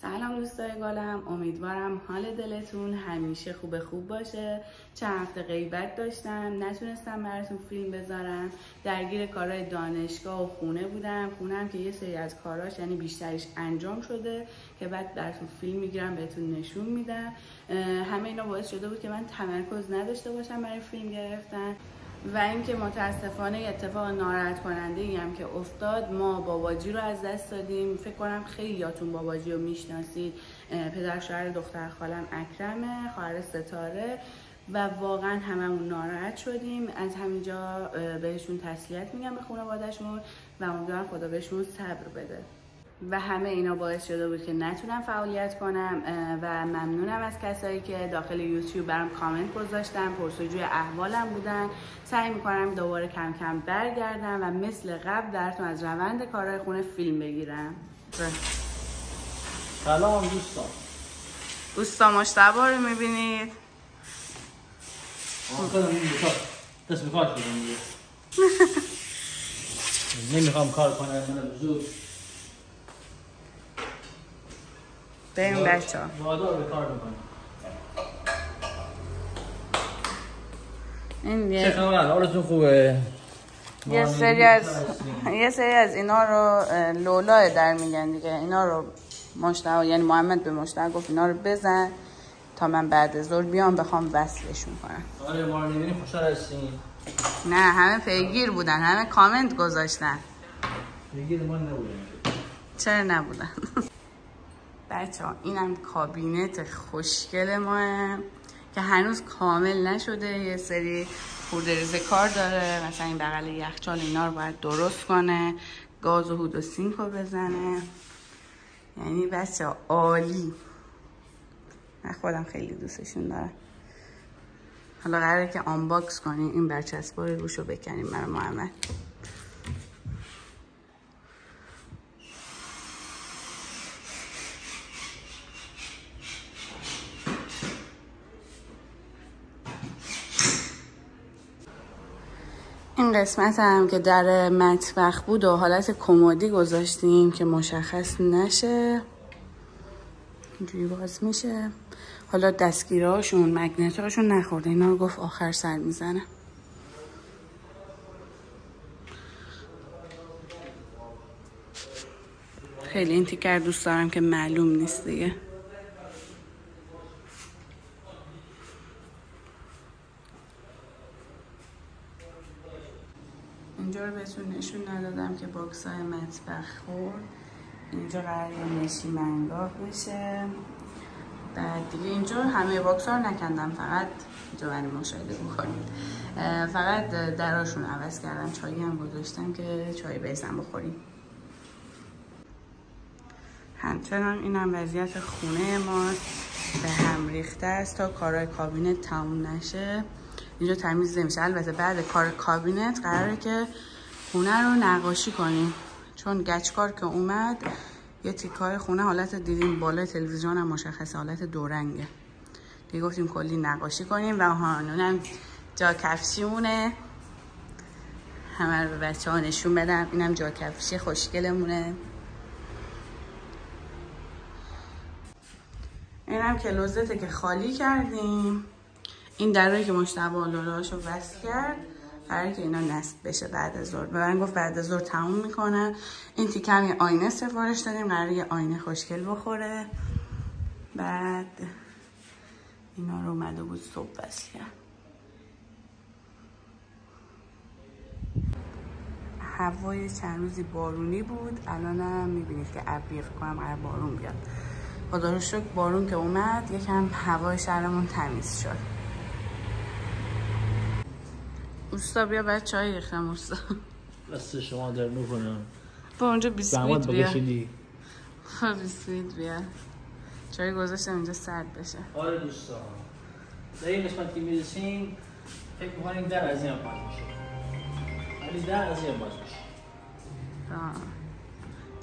سلام دوستای گلم، امیدوارم حال دلتون همیشه خوب باشه. چند هفته غیبت داشتم، نتونستم براتون فیلم بذارم، درگیر کارهای دانشگاه و خونه بودم. خونم که یه سری از کاراش یعنی بیشترش انجام شده که بعد براتون فیلم میگیرم بهتون نشون میدم. همه اینا باعث شده بود که من تمرکز نداشته باشم برای فیلم گرفتن و اینکه متاسفانه اتفاق ناراحت کننده ای هم که افتاد. ما باباجی رو از دست دادیم. فکر کنم خیلیاتون باباجی رو میشناسید. پدر شوهر دختر خالم اکرمه، خواهر ستاره، و واقعا هممون ناراحت شدیم. از همینجا بهشون تسلیت میگم به خانواده‌شون و امیدوارم خدا بهشون صبر بده. و همه اینا باعث شده بود که نتونم فعالیت کنم و ممنونم از کسایی که داخل یوتیوب برام کامنت گذاشتن، پرسجوی احوالم بودن. سعی میکنم دوباره کم کم برگردم و مثل قبل براتون از روند کارهای خونه فیلم بگیرم. سلام دوستان مجتبی رو میبینید. دست به کار شدم دیگه. نمیخوام کار کنم، من زود بریم بچه ها. وادار به کار میکنم. این چه خبر؟ حالتون خوبه؟ یه سری از اینا رو لولا در میگن دیگه. اینا رو مجتبی یعنی محمد به مجتبی گفت اینا رو بزن تا من بعد ظهر بیام بخوام وصلشون کنم. آره ما رو نمیبینی خوشحال هستین؟ نه همه پیگیر بودن، همه کامنت گذاشتن. پیگیر ما نبودن. چرا نبودن؟ بچه ها اینم کابینت خوشگل ماه که هنوز کامل نشده. یه سری خورده ریزه کار داره، مثلا این بغل یخچال اینا رو باید درست کنه، گاز و هود و سینک رو بزنه. یعنی بچه ها عالی. من خودم خیلی دوستشون دارم. حالا قراره که آنباکس کنیم این برچسبای روش رو بکنیم برای محمد. این قسمت هم که در مطبخ بود و حالت کمدی گذاشتیم که مشخص نشه. اینجوری باز میشه. حالا دستگیرهاشون مگنتهاشون نخورده، اینا رو گفت آخر سر میزنه. خیلی این تیکر دوست دارم که معلوم نیست دیگه. اینجا رو بهتون نشون ندادم که باکس های مطبخ خورد. اینجا قراره نشیمنگاه بشه. بعد دیگه اینجا همه باکس ها رو نکندم، فقط اینجا برای مشاهده بکنید. فقط دراشون عوض کردم. چایی هم گذاشتم که چای بریزم بخوریم. همچنان این هم وضعیت خونه ماست، به هم ریخته است تا کارهای کابینت تموم نشه. اینجا تمیز نمیشه. البته بعد کار کابینت قراره که خونه رو نقاشی کنیم، چون گچکار که اومد یه تیکای خونه حالت دیدیم بالای تلویزیون هم مشخصه حالت دورنگه دیگه. گفتیم کلی نقاشی کنیم و اونم جا کفشیمونه. همه رو به بچه ها نشون بدم. اینم جا کفشی خوشگلمونه. اینم کلوزته که خالی کردیم. این درایی که مجتبی لوله‌هاشو وصل کرد قراره که اینا نصب بشه بعد از ظهر. به من گفت بعد از ظهر تموم میکنه. این تیکه هم یه آینه سفارش دادیم، قراره یه آینه خوشگل بخوره. بعد اینا رو اومده بود صبح وصل کرد. هوای چند روزی بارونی بود، الان هم میبینید که ابریه، فکر کنم قراره بارون بیاد. خدا رو شکر بارون که اومد یکم هوای شهرمون تمیز شد. اوستا بیا بعد چای ریختم. اوستا دست شما در میکنم. با اونجا بیسکویت بیا. بیسکویت بیا. چای گذاشتم اینجا سرد بشه. آره دوستان، در این قسمت که میرسیم فکر میکنیم در از این باز میشه، ولی در از این باز میشه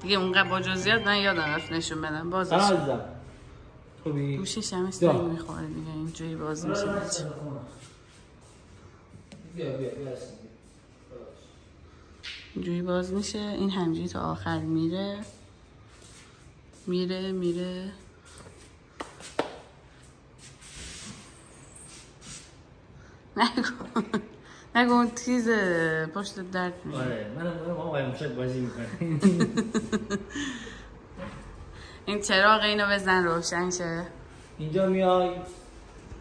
دیگه. اونقدر با جزئیات من یادم رفت نشون بدم. بازش عزیزم خوبی؟ گوشیش هم استایی میخوره دیگه. اینجوری باز میشه. بیا اینجوری باز میشه. این همجوری تا آخر میره. میره نگو اون تیزه پشت درد میره. آره منم آقای موشک بازی میکنم. این چراغ اینو بزن روشن شه. اینجا میای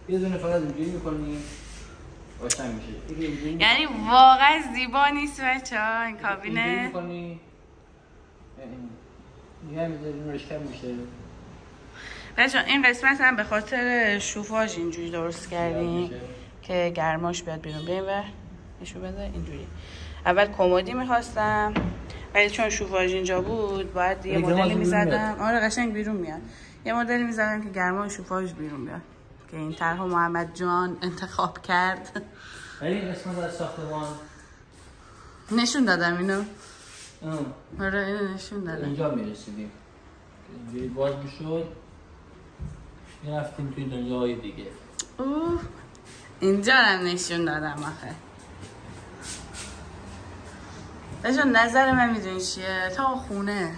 یه دونه فقط اینجوری میکنی روشن میشه. یعنی واقعا زیبا نیست بچه‌ها این کابینه. اینجوری میکنی یه میذاری نورش کم میشه. بچه‌ها این قسمت هم به خاطر شوفاژ اینجوری درست کردیم که گرماش بیاد بیرون. بریم و نشون بده اینجوری. اول کمدی میخواستم ولی چون شوفاژ اینجا بود باید یه مدلی میزدم. آره قشنگ بیرون میاد. یه مدلی میزدم که گرما شوفاژ بیرون بیاد که این طرح محمد جان انتخاب کرد. ولی این قسمت از ساختمان نشون دادم اینو. آره اینو نشون دادم. اینجا میرسیدیم اینجوری باز میشد میرفتیم توی دنیای دیگه. اوه اینجا هم نشون دادم آخه. بچه‌ها نظر من میدونی چیه؟ تا خونه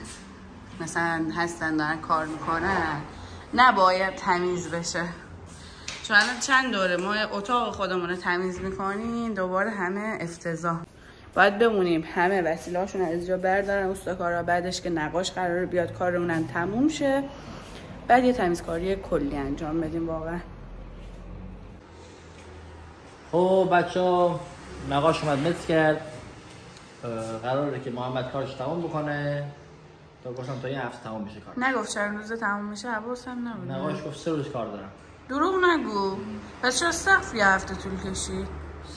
مثلا هستن دارن کار میکنن نباید تمیز بشه. چون الان چند دوره ما اتاق خودمون رو تمیز میکنیم دوباره همه افتضاح. باید بمونیم همه وسیله هاشون از اینجا بردارن استاکارا، بعدش که نقاش قراره بیاد کارمونم تموم شه بعد یه تمیزکاری کلی انجام بدیم واقعا. خب بچه‌ها نقاش اومد مت کرد. قراره که محمد کارش تمام بکنه تا گفتم تا یه هفته تمام بشه کار. نگفت چند روزه تمام میشه؟ حواسم نبود. نقاش گفت 3 روز کار دارم. دروغ نگو. پس چرا سقف یه هفته طول کشید؟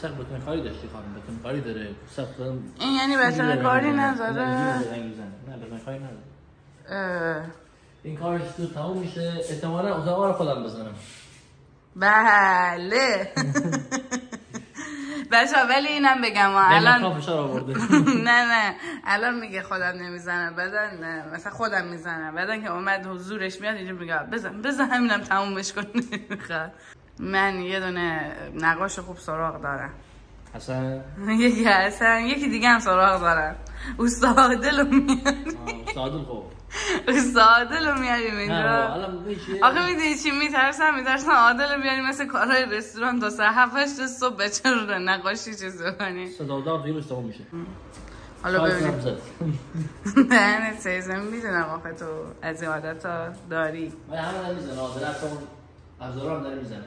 سقف بتون کاری داشتی خانم. بتون کاری داره. سقف این یعنی بتون کاری نداره؟ نه بتون کاری نداره. این کارش تو تمام میشه احتمالاً اتاقا رو خودم بزنم. بله. بچه‌ها ولی اینم بگم الان فشار آورده. نه الان میگه خودم نمیزنم بعدن نه مثلا خودم میزنم بعدن که اومد حضورش میاد اینجا میگه بزن همینم تمومش کن. نمیخواد. من یه دونه نقاش خوب سراغ دارم. یکی دیگه هم سراغ دارم. استاد عادل رو میاد. استاد خوب. استاد رو میاریم اینجا. آخه میدونی چی میترسم عادل رو بیاریم مثل کارهای رستوران تا ساعت 7 صبح بچه رو نقاشی چیز بکنیم. صدادار دیروز تموم میشه. حالا ببینیم. نه سیزن میدونم آخه تو از این عادت ها داری. من همه دارم میزنه عادلت اون افزارا هم داره میزنه.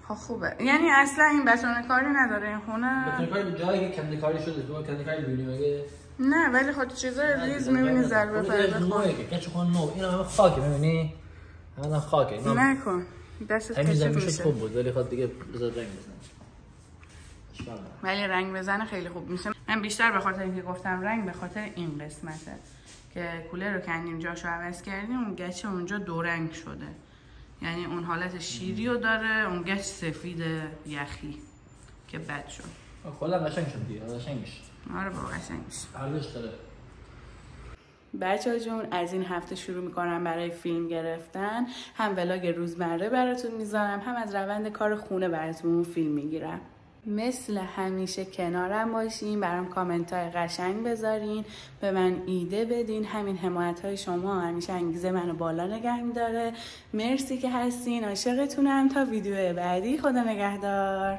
خب خوبه. یعنی اصلا این بتونه کاری نداره این خونه؟ بتونه کاری به جایی که کندکاری شده تو کندکاری ببینیم اگه نه ولی خود چیزای ریز میبینی ضربه پرده خون. کچ خون نو اینا همه خاکه میبینی؟ همه خاکه. نکن. دستت کثیف میشه. خوب بود ولی خود دیگه بذار رنگ بزنه. ولی رنگ بزنه خیلی خوب میشه. من بیشتر به خاطر اینکه گفتم رنگ به خاطر این قسمته که کولر رو کندیم جاشو عوض کردیم اون گچ اونجا دو رنگ شده. یعنی اون حالت شیری رو داره اون گچ سفید یخی که بد شد. خودم قشنگ شد دیگه قشنگ میشه. آره بابا قشنگ میشه. ارزش داره. بچه‌ها جون از این هفته شروع میکنم برای فیلم گرفتن هم ولاگ روزمره براتون میذارم هم از روند کار خونه براتون فیلم میگیرم. مثل همیشه کنارم باشین برام کامنت های قشنگ بذارین به من ایده بدین. همین حمایت های شما همیشه انگیزه منو بالا نگه میداره. مرسی که هستین. عاشقتونم. تا ویدیو بعدی. خدا نگهدار.